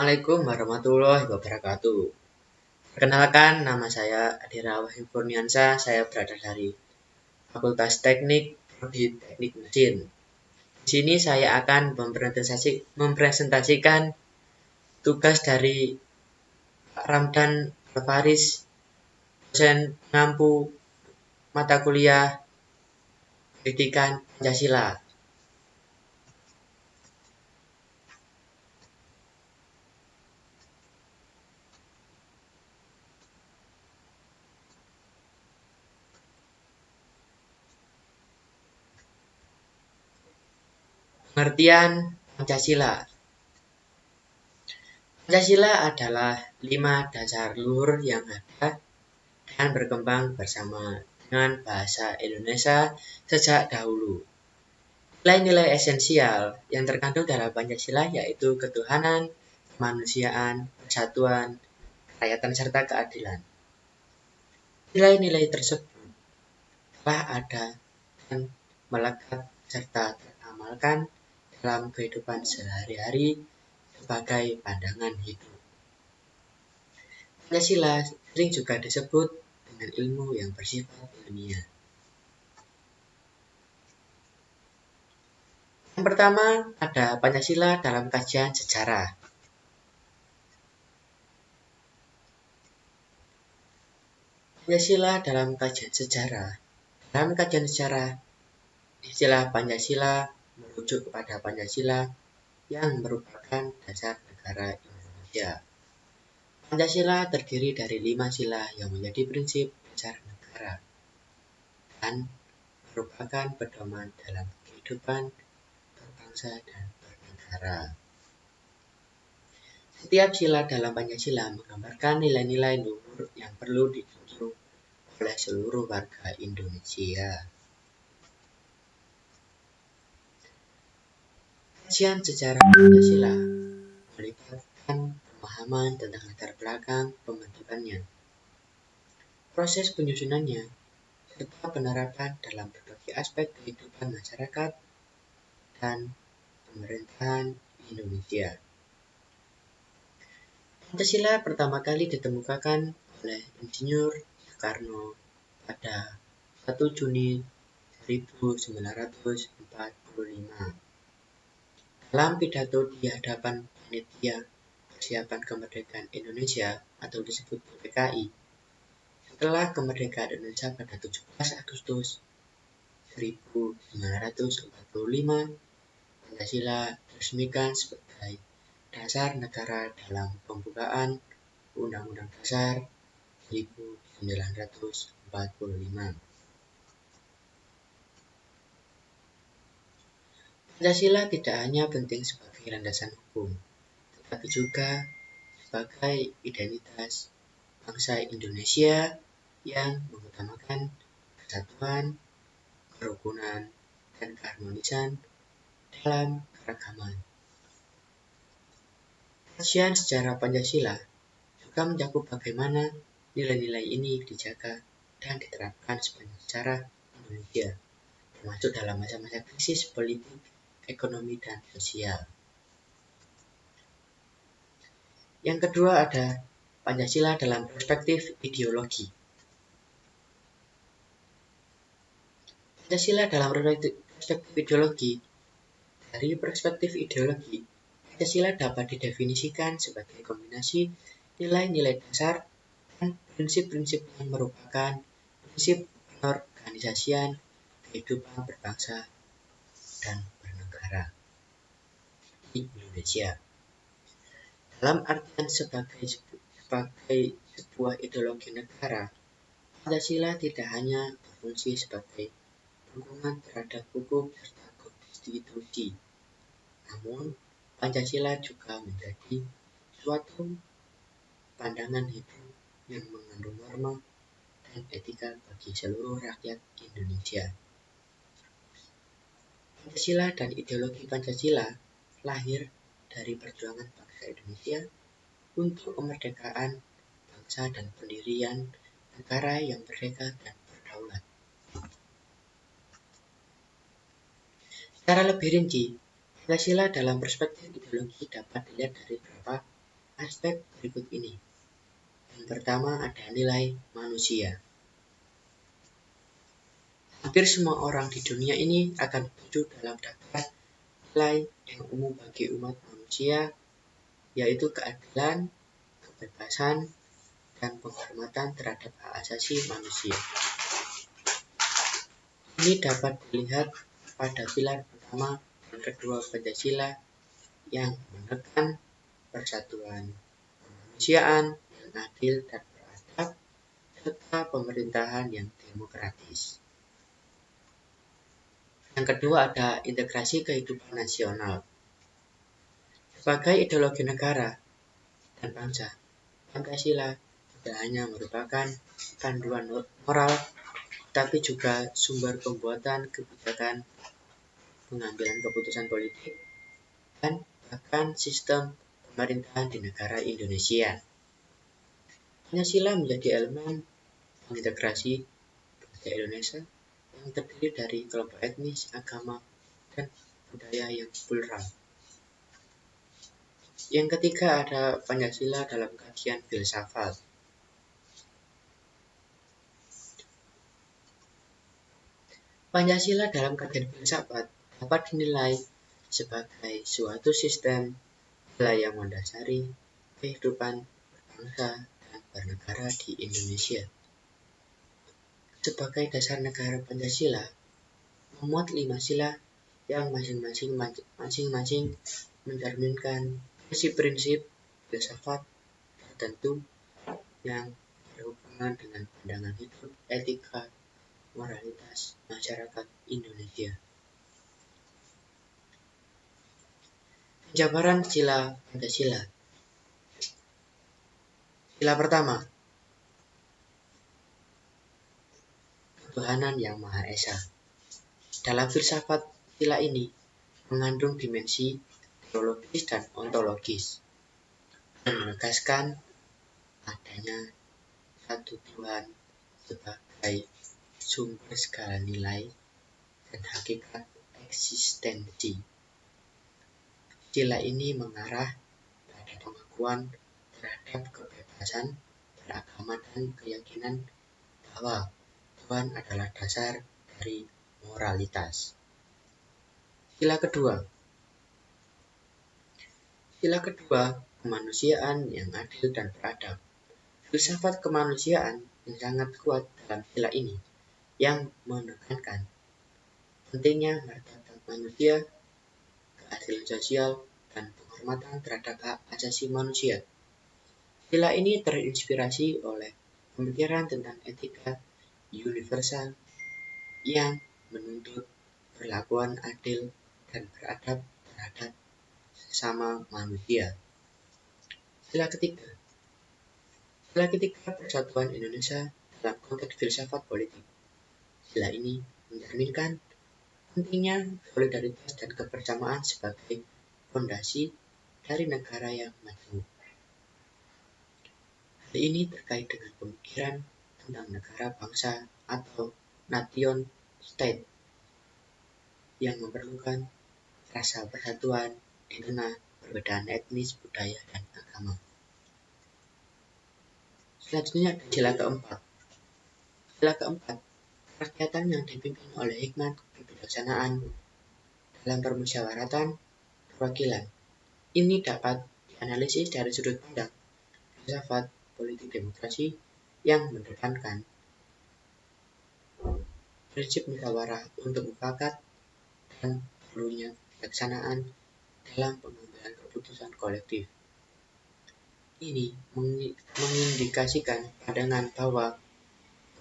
Assalamualaikum warahmatullahi wabarakatuh. Perkenalkan, nama saya Adira Wahyu Kurniansah. Saya berasal dari Fakultas Teknik Prodi Teknik Mesin. Di sini saya akan mempresentasikan tugas dari Pak Ramdan Alfaris, dosen pengampu mata kuliah Pendidikan Pancasila. Pengertian Pancasila. Pancasila adalah 5 dasar luhur yang ada dan berkembang bersama dengan bahasa Indonesia sejak dahulu. Nilai-nilai esensial yang terkandung dalam Pancasila yaitu ketuhanan, kemanusiaan, persatuan, kerakyatan, serta keadilan. Nilai-nilai tersebut telah ada dan melekat serta teramalkan dalam kehidupan sehari-hari sebagai pandangan hidup. Pancasila sering juga disebut dengan ilmu yang bersifat ilmiah. Yang pertama ada Pancasila dalam kajian sejarah. Pancasila dalam kajian sejarah. Dalam kajian sejarah, istilah Pancasila merujuk kepada Pancasila yang merupakan dasar negara Indonesia. Pancasila terdiri dari 5 sila yang menjadi prinsip dasar negara dan merupakan pedoman dalam kehidupan berbangsa dan bernegara. Setiap sila dalam Pancasila menggambarkan nilai-nilai luhur yang perlu dijunjung oleh seluruh warga Indonesia. Kajian sejarah Pancasila melibatkan pemahaman tentang latar belakang pembentukannya, proses penyusunannya, serta penerapan dalam berbagai aspek kehidupan masyarakat dan pemerintahan Indonesia. Pancasila pertama kali ditemukan oleh Insinyur Soekarno pada 1 Juni 1945 dalam pidato di hadapan Panitia Persiapan Kemerdekaan Indonesia atau disebut PKI setelah kemerdekaan Indonesia pada 17 Agustus 1945. Pancasila diresmikan sebagai dasar negara dalam pembukaan Undang-Undang Dasar 1945. Pancasila tidak hanya penting sebagai landasan hukum, tetapi juga sebagai identitas bangsa Indonesia yang mengutamakan kesatuan, kerukunan, dan keharmonisan dalam keragaman. Kajian sejarah Pancasila juga mencakup bagaimana nilai-nilai ini dijaga dan diterapkan sepanjang sejarah Indonesia, termasuk dalam masa-masa krisis politik, ekonomi, dan sosial. Yang kedua ada Pancasila dalam perspektif ideologi. Pancasila dalam perspektif ideologi. Dari perspektif ideologi, Pancasila dapat didefinisikan sebagai kombinasi nilai-nilai dasar dan prinsip-prinsip yang merupakan prinsip pengorganisasian kehidupan berbangsa dan bernegara di Indonesia. Dalam artian sebagai sebuah ideologi negara, Pancasila tidak hanya berfungsi sebagai dukungan terhadap hukum serta konstitusi, namun Pancasila juga menjadi suatu pandangan hidup yang mengandung norma dan etika bagi seluruh rakyat Indonesia. Pancasila dan ideologi Pancasila lahir dari perjuangan bangsa Indonesia untuk kemerdekaan bangsa dan pendirian negara yang merdeka dan berdaulat. Secara lebih rinci, Pancasila dalam perspektif ideologi dapat dilihat dari beberapa aspek berikut ini. Yang pertama ada nilai manusia. Hampir semua orang di dunia ini akan setuju dalam daftar nilai yang umum bagi umat manusia, yaitu keadilan, kebebasan, dan penghormatan terhadap hak asasi manusia. Ini dapat dilihat pada pilar pertama dan kedua Pancasila yang menekan persatuan kemanusiaan yang adil dan beradab, serta pemerintahan yang demokratis. Yang kedua ada integrasi kehidupan nasional. Sebagai ideologi negara dan bangsa, Pancasila tidak hanya merupakan panduan moral, tapi juga sumber pembuatan kebijakan, pengambilan keputusan politik, dan bahkan sistem pemerintahan di negara Indonesia. Pancasila menjadi elemen pengintegrasi bangsa Indonesia yang terdiri dari kelompok etnis, agama, dan budaya yang plural. Yang ketiga ada Pancasila dalam kajian filsafat. Pancasila dalam kajian filsafat dapat dinilai sebagai suatu sistem nilai yang mendasari kehidupan berbangsa dan bernegara di Indonesia. Sebagai dasar negara, Pancasila memuat 5 sila yang masing-masing mencerminkan prinsip-prinsip filsafat tertentu yang berhubungan dengan pandangan hidup, etika, moralitas masyarakat Indonesia. Penjabaran sila Pancasila. Sila pertama, ketuhanan yang Maha Esa. Dalam filsafat, sila ini mengandung dimensi teologis dan ontologis dan menegaskan adanya satu Tuhan sebagai sumber segala nilai dan hakikat eksistensi. Sila ini mengarah pada pengakuan terhadap kebebasan beragama dan keyakinan bahwa Tuhan adalah dasar dari moralitas. Sila kedua, kemanusiaan yang adil dan beradab. Filsafat kemanusiaan yang sangat kuat dalam sila ini yang menekankan pentingnya martabat manusia, keadilan sosial, dan penghormatan terhadap hak asasi manusia. Sila ini terinspirasi oleh pemikiran tentang etika universal yang menuntut perlakuan adil dan beradab terhadap sesama manusia. Sila ketiga, persatuan Indonesia dalam konteks filsafat politik. Sila ini mencerminkan pentingnya solidaritas dan kebersamaan sebagai fondasi dari negara yang maju. Hal ini terkait dengan pemikiran tentang negara bangsa atau nation state yang memerlukan rasa persatuan di tengah perbedaan etnis, budaya, dan agama. Selanjutnya ada sila keempat. Sila keempat, kerakyatan yang dipimpin oleh hikmat kebijaksanaan dalam permusyawaratan perwakilan. Ini dapat dianalisis dari sudut pandang filsafat politik demokrasi yang mendepankan prinsip musyawarah untuk mufakat dan perlunya kebijaksanaan dalam pengambilan keputusan kolektif. Ini mengindikasikan pandangan bahwa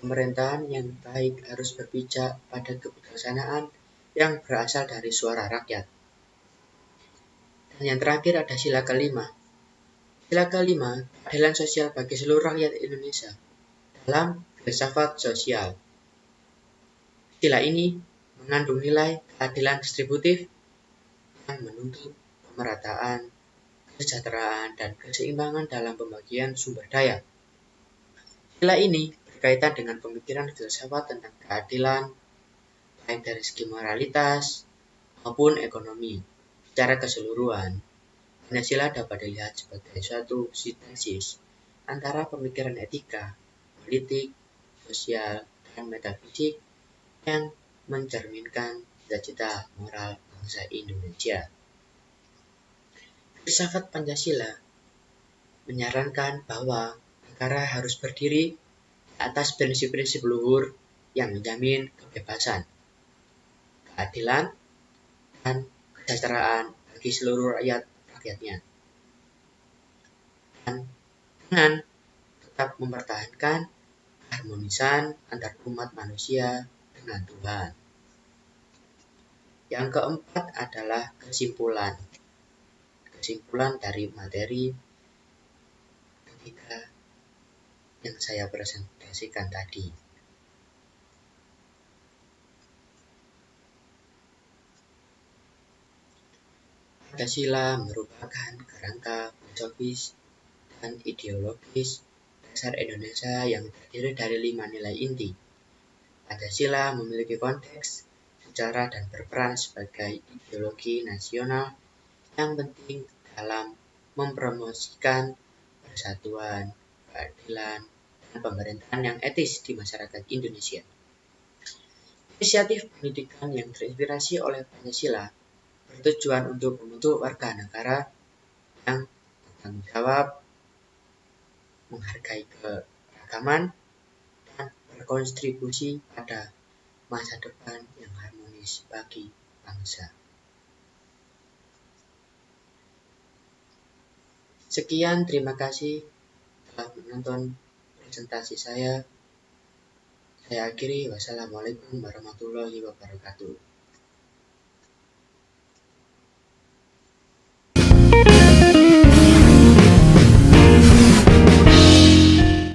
pemerintahan yang baik harus berpijak pada kebijaksanaan yang berasal dari suara rakyat. Dan yang terakhir ada sila kelima. Sila kelima, keadilan sosial bagi seluruh rakyat Indonesia dalam filsafat sosial. Sila ini mengandung nilai keadilan distributif yang menuntut pemerataan, kesejahteraan, dan keseimbangan dalam pembagian sumber daya. Sila ini berkaitan dengan pemikiran filsafat tentang keadilan, baik dari segi moralitas maupun ekonomi secara keseluruhan. Pancasila dapat dilihat sebagai suatu sintesis antara pemikiran etika, politik, sosial, dan metafisik yang mencerminkan cita-cita moral bangsa Indonesia. Filsafat Pancasila menyarankan bahwa negara harus berdiri atas prinsip-prinsip luhur yang menjamin kebebasan, keadilan, dan kesejahteraan bagi seluruh rakyatnya. Dan dengan tetap mempertahankan keharmonisan antar umat manusia dengan Tuhan. Yang keempat adalah kesimpulan dari materi ketiga yang saya presentasikan tadi. Pancasila merupakan kerangka filosofis dan ideologis dasar Indonesia yang terdiri dari 5 nilai inti. Pancasila memiliki konteks, sejarah, dan berperan sebagai ideologi nasional yang penting dalam mempromosikan persatuan, keadilan, dan pemerintahan yang etis di masyarakat Indonesia. Inisiatif pendidikan yang terinspirasi oleh Pancasila bertujuan untuk membentuk warga negara yang bertanggung jawab, menghargai keragaman, dan berkontribusi pada masa depan yang harmonis bagi bangsa. Sekian, terima kasih telah menonton presentasi saya. Saya akhiri, wassalamualaikum warahmatullahi wabarakatuh.